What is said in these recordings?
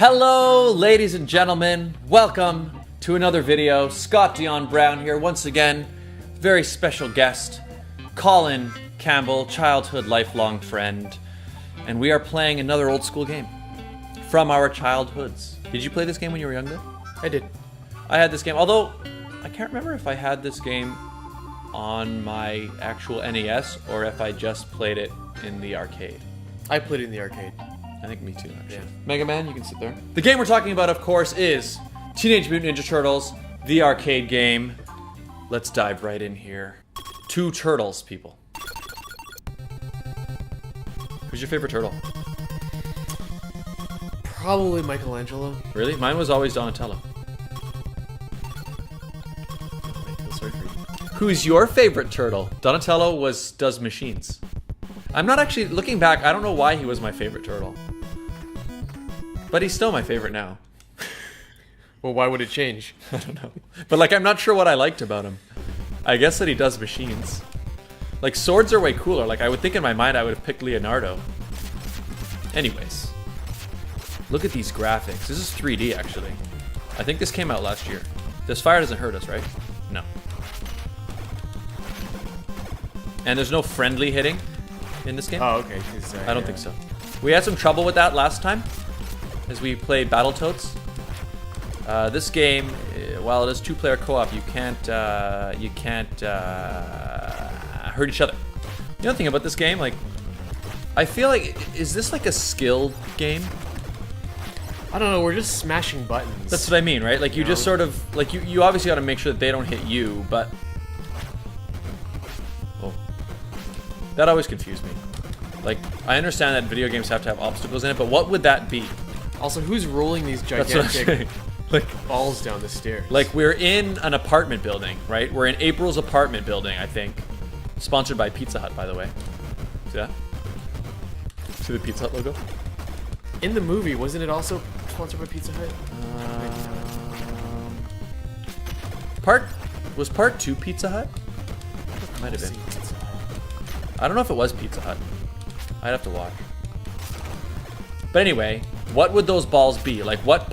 Hello, ladies and gentlemen. Welcome to another video. Scott Dion Brown here once again. Very special guest, Colin Campbell, childhood lifelong friend. And we are playing another old school game from our childhoods. Did you play this game when you were younger? I did. I had this game, although I can't remember if I had this game on my actual NES or if I just played it in the arcade. I played it in the arcade. I think me too, actually. Yeah. Mega Man, you can sit there. The game we're talking about, of course, is Teenage Mutant Ninja Turtles, the arcade game. Let's dive right in here. Two turtles, people. Who's your favorite turtle? Probably Michelangelo. Really? Mine was always Donatello. I feel sorry for you. Who's your favorite turtle? Donatello does machines. I'm not actually, looking back, I don't know why he was my favorite turtle. But he's still my favorite now. Well, why would it change? I don't know. But like, I'm not sure what I liked about him. I guess that he does machines. Like, swords are way cooler. Like, I would think in my mind I would have picked Leonardo. Anyways. Look at these graphics. This is 3D, actually. I think this came out last year. This fire doesn't hurt us, right? No. And there's no friendly hitting in this game? Oh, okay. I don't think so. We had some trouble with that last time as we played Battletoads. This game, while it is two-player co-op, you can't hurt each other. The other thing about this game, like, I feel like, is this like a skill game? I don't know. We're just smashing buttons. That's what I mean, right? Like, you just sort of, like, you obviously got to make sure that they don't hit you, but... Oh. That always confused me. Like, I understand that video games have to have obstacles in it, but what would that be? Also, who's rolling these That's what I'm gigantic saying. Like, balls down the stairs? Like, we're in an apartment building, right? We're in April's apartment building, I think. Sponsored by Pizza Hut, by the way. See that? See the Pizza Hut logo? In the movie, wasn't it also sponsored by Pizza Hut? Was part 2 Pizza Hut? Might have been. I don't know if it was Pizza Hut. I'd have to watch. But anyway, what would those balls be? Like, what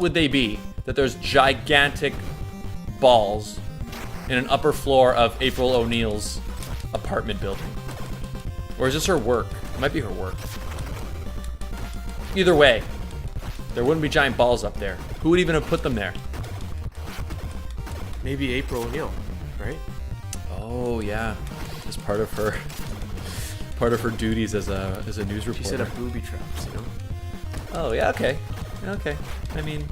would they be? That there's gigantic balls in an upper floor of April O'Neil's apartment building. Or is this her work? It might be her work. Either way, there wouldn't be giant balls up there. Who would even have put them there? Maybe April O'Neil, right? Oh yeah, as part of her duties as a news reporter. She set up booby traps, you know. Oh yeah, okay. I mean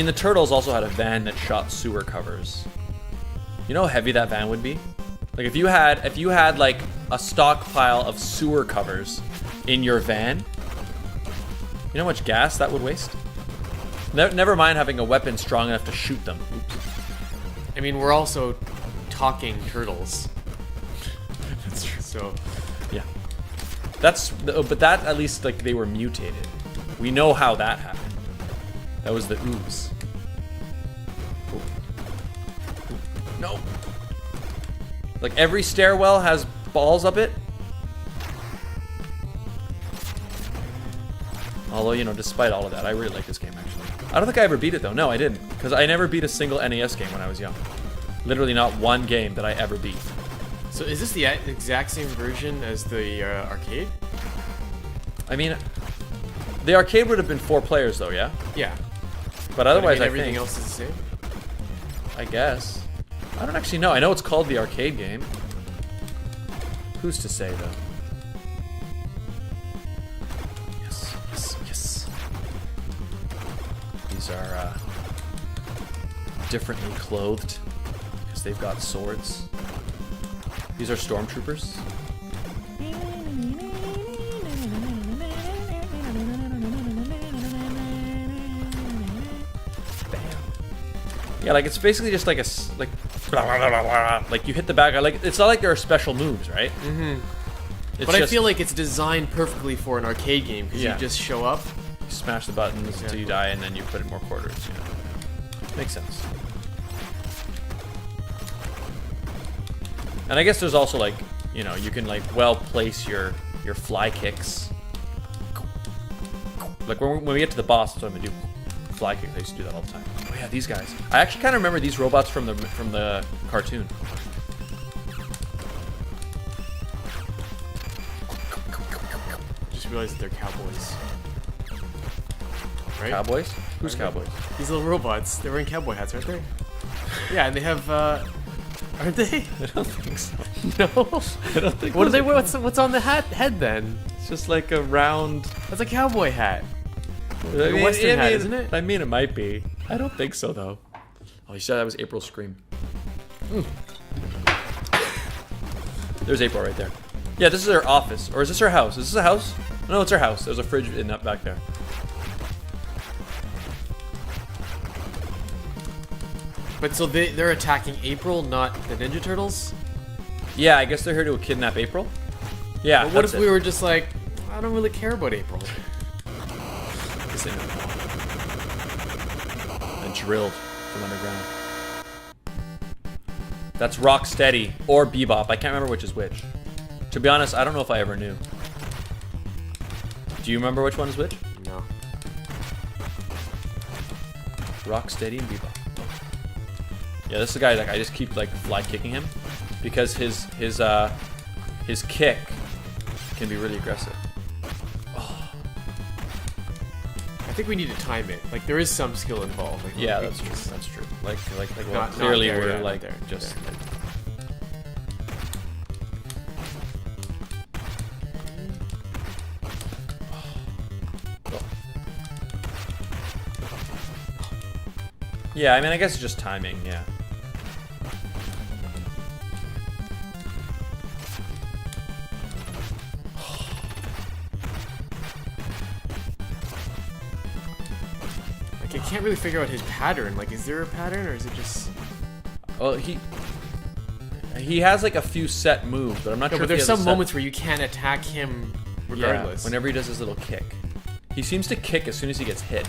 the Turtles also had a van that shot sewer covers. You know how heavy that van would be? Like if you had like a stockpile of sewer covers in your van, you know how much gas that would waste? Never mind having a weapon strong enough to shoot them. Oops. I mean, we're also talking turtles. That's true. So, yeah. But that at least, like, they were mutated. We know how that happened. That was the ooze. Ooh. Ooh. No. Like, every stairwell has balls up it. Although, you know, despite all of that, I really like this game, actually. I don't think I ever beat it, though. No, I didn't. Because I never beat a single NES game when I was young. Literally not one game that I ever beat. So is this the exact same version as the arcade? I mean, the arcade would have been 4 players, though, yeah? Yeah. But otherwise, everything think, else is the same? I guess. I don't actually know. I know it's called the arcade game. Who's to say, though? Yes, yes, yes. These are differently clothed because they've got swords. These are stormtroopers. Yeah, like it's basically just like like you hit the back. Like it's not like there are special moves, right? Mm-hmm. But I feel like it's designed perfectly for an arcade game because you just show up, you smash the buttons until you die, and then you put in more quarters. You know? Makes sense. And I guess there's also like, you know, you can like well place your fly kicks Like when we get to the boss, that's what I'm gonna do. Fly kicks. I used to do that all the time. Oh yeah, these guys. I actually kind of remember these robots from the cartoon. Just realized they're cowboys. Right? Cowboys? Who's cowboys? These little robots. They're wearing cowboy hats, aren't they? Yeah, and they have. Aren't they? I don't think so. No. I don't think. What do they wear? What's on the head then? It's just like a round. That's a cowboy hat. I mean, Western hat, isn't it? I mean, it might be. I don't think so though. Oh, you said that was April's scream. There's April right there. Yeah, this is her office, or is this her house? Is this a house? No, it's her house. There's a fridge in that back there. But so they're attacking April, not the Ninja Turtles? Yeah, I guess they're here to kidnap April. Yeah. But what if we were just like, I don't really care about April? Guess they know. And drilled from underground. That's Rocksteady or Bebop. I can't remember which is which. To be honest, I don't know if I ever knew. Do you remember which one is which? No. Rocksteady and Bebop. Yeah, this is the guy. Like I just keep like fly kicking him because his kick can be really aggressive. Oh. I think we need to time it. Like there is some skill involved. Like, yeah, that's true. That's true. Like well, not clearly there, we're yeah, like there, just. there. Yeah, I mean, I guess it's just timing. Yeah. Like I can't really figure out his pattern. Like, is there a pattern or is it just? Well, he has like a few set moves, but I'm not sure. But if he there's has a some set- moments where you can't attack him regardless. Yeah, whenever he does his little kick, he seems to kick as soon as he gets hit.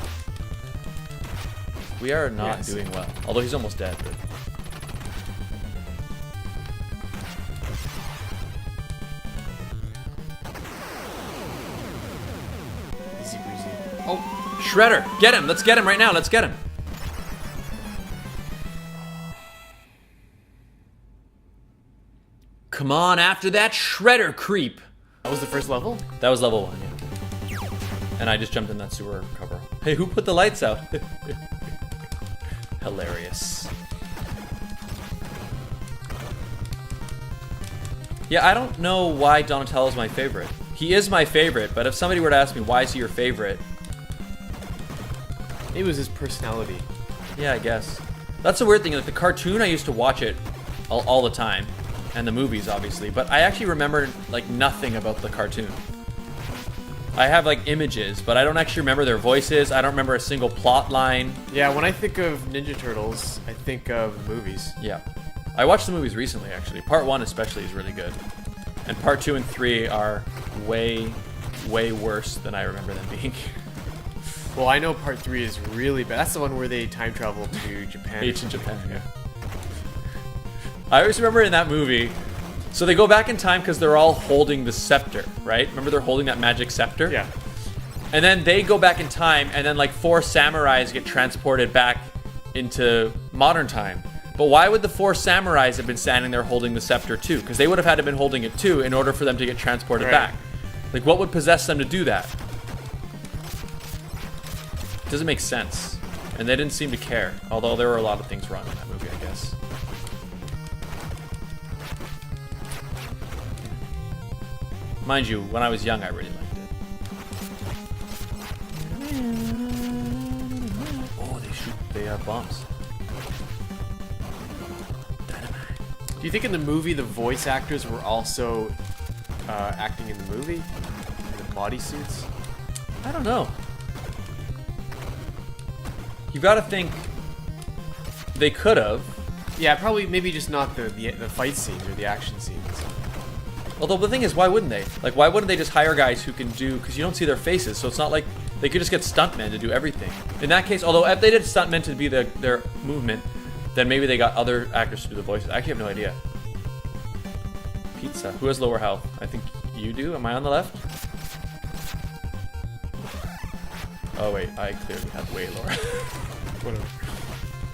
We are not doing well, although he's almost dead. But... Easy breezy. Oh, Shredder! Get him! Let's get him right now! Let's get him! Come on, after that Shredder creep! That was the first level? That was level 1, yeah. And I just jumped in that sewer cover. Hey, who put the lights out? Hilarious. Yeah, I don't know why Donatello's my favorite. He is my favorite, but if somebody were to ask me why is he your favorite, It was his personality. yeah, I guess. That's the weird thing. Like the cartoon, I used to watch it all the time, and the movies, obviously. But I actually remember like nothing about the cartoon. I have like images, but I don't actually remember their voices. I don't remember a single plot line. Yeah, when I think of Ninja Turtles, I think of the movies. Yeah. I watched the movies recently, actually. Part 1 especially is really good. And Part 2 and 3 are way, way worse than I remember them being. Well, I know Part 3 is really bad. That's the one where they time travel to Japan. Ancient Japan, yeah. I always remember in that movie, so they go back in time because they're all holding the scepter, right? Remember they're holding that magic scepter? Yeah. And then they go back in time, and then like 4 samurais get transported back into modern time. But why would the 4 samurais have been standing there holding the scepter too? Because they would have had to been holding it too in order for them to get transported back. Like, what would possess them to do that? It doesn't make sense. And they didn't seem to care. Although there were a lot of things wrong in that movie, I guess. Mind you, when I was young, I really liked it. Oh, they shoot. They have bombs. Do you think in the movie the voice actors were also acting in the movie? In the bodysuits? I don't know. You gotta think they could have. Yeah, probably maybe just not the fight scenes or the action scenes. Although the thing is, why wouldn't they? Like, why wouldn't they just hire guys who can do? Because you don't see their faces, so it's not like they could just get stuntmen to do everything. In that case, although if they did stuntmen to be their movement, then maybe they got other actors to do the voices. I actually have no idea. Pizza. Who has lower health? I think you do. Am I on the left? Oh wait, I clearly had way lower. Whatever.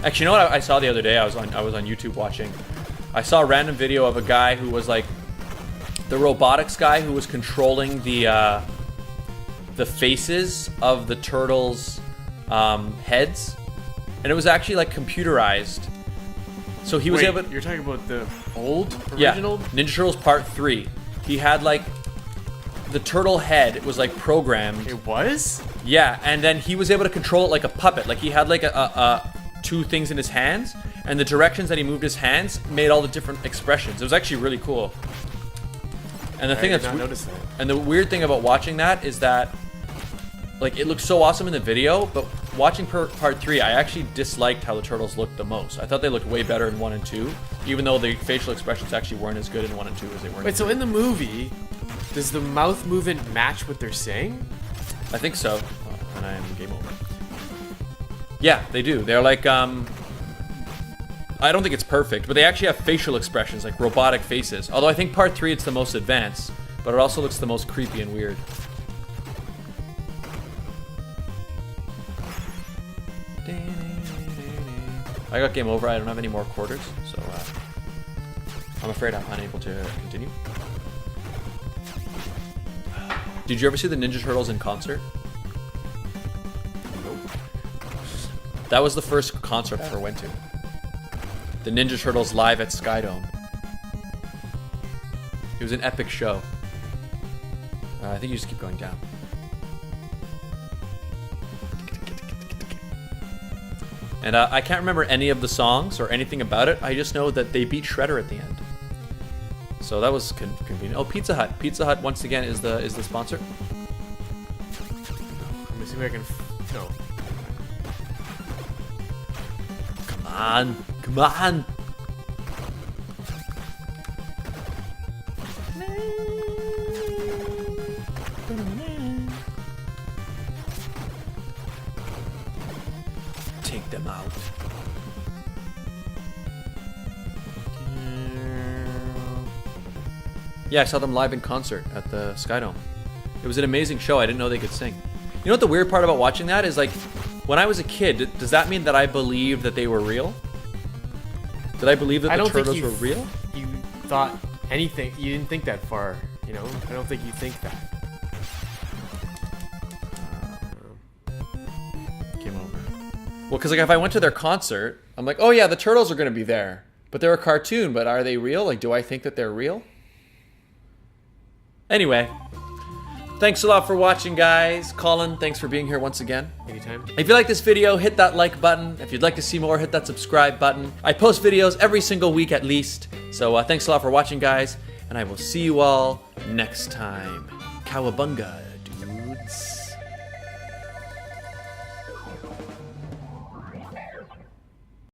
Actually, you know what I saw the other day? I was on YouTube watching. I saw a random video of a guy who was like the robotics guy who was controlling the faces of the turtles' heads, and it was actually like computerized. So he was Wait, able. You're talking about the old Yeah, original? Ninja Turtles Part 3. He had like the turtle head was like programmed. It was? Yeah, and then he was able to control it like a puppet. Like he had like a two things in his hands, and the directions that he moved his hands made all the different expressions. It was actually really cool. And the thing I did that's not notice that. and the weird thing about watching that is that like it looks so awesome in the video, but watching part 3, I actually disliked how the turtles looked the most. I thought they looked way better in 1 and 2, even though the facial expressions actually weren't as good in 1 and 2 as they were in Wait, so 3. in the movie, does the mouth movement match what they're saying? I think so. Oh, and I am game over. Yeah, they do. They're like, I don't think it's perfect, but they actually have facial expressions, like robotic faces. Although I think part 3 it's the most advanced, but it also looks the most creepy and weird. I got game over. I don't have any more quarters, so I'm afraid I'm unable to continue. Did you ever see the Ninja Turtles in concert? Nope. That was the first concert I ever went to. The Ninja Turtles live at Skydome. It was an epic show. I think you just keep going down. And I can't remember any of the songs or anything about it. I just know that they beat Shredder at the end. So that was convenient. Oh, Pizza Hut. Pizza Hut once again is the sponsor. Let me see if I can. No. Come on. Come on. Take them out. Yeah, I saw them live in concert at the Skydome. It was an amazing show. I didn't know they could sing. You know what the weird part about watching that is, like, when I was a kid, does that mean that I believed that they were real? Did I believe that the turtles were real? You thought anything. You didn't think that far. You know. I don't think you think that. Game over. Well, because like if I went to their concert, I'm like, oh yeah, the turtles are going to be there. But they're a cartoon, but are they real? Like, do I think that they're real? Anyway, thanks a lot for watching, guys. Colin, thanks for being here once again. Anytime. If you like this video, hit that like button. If you'd like to see more, hit that subscribe button. I post videos every single week at least. So thanks a lot for watching, guys. And I will see you all next time. Cowabunga.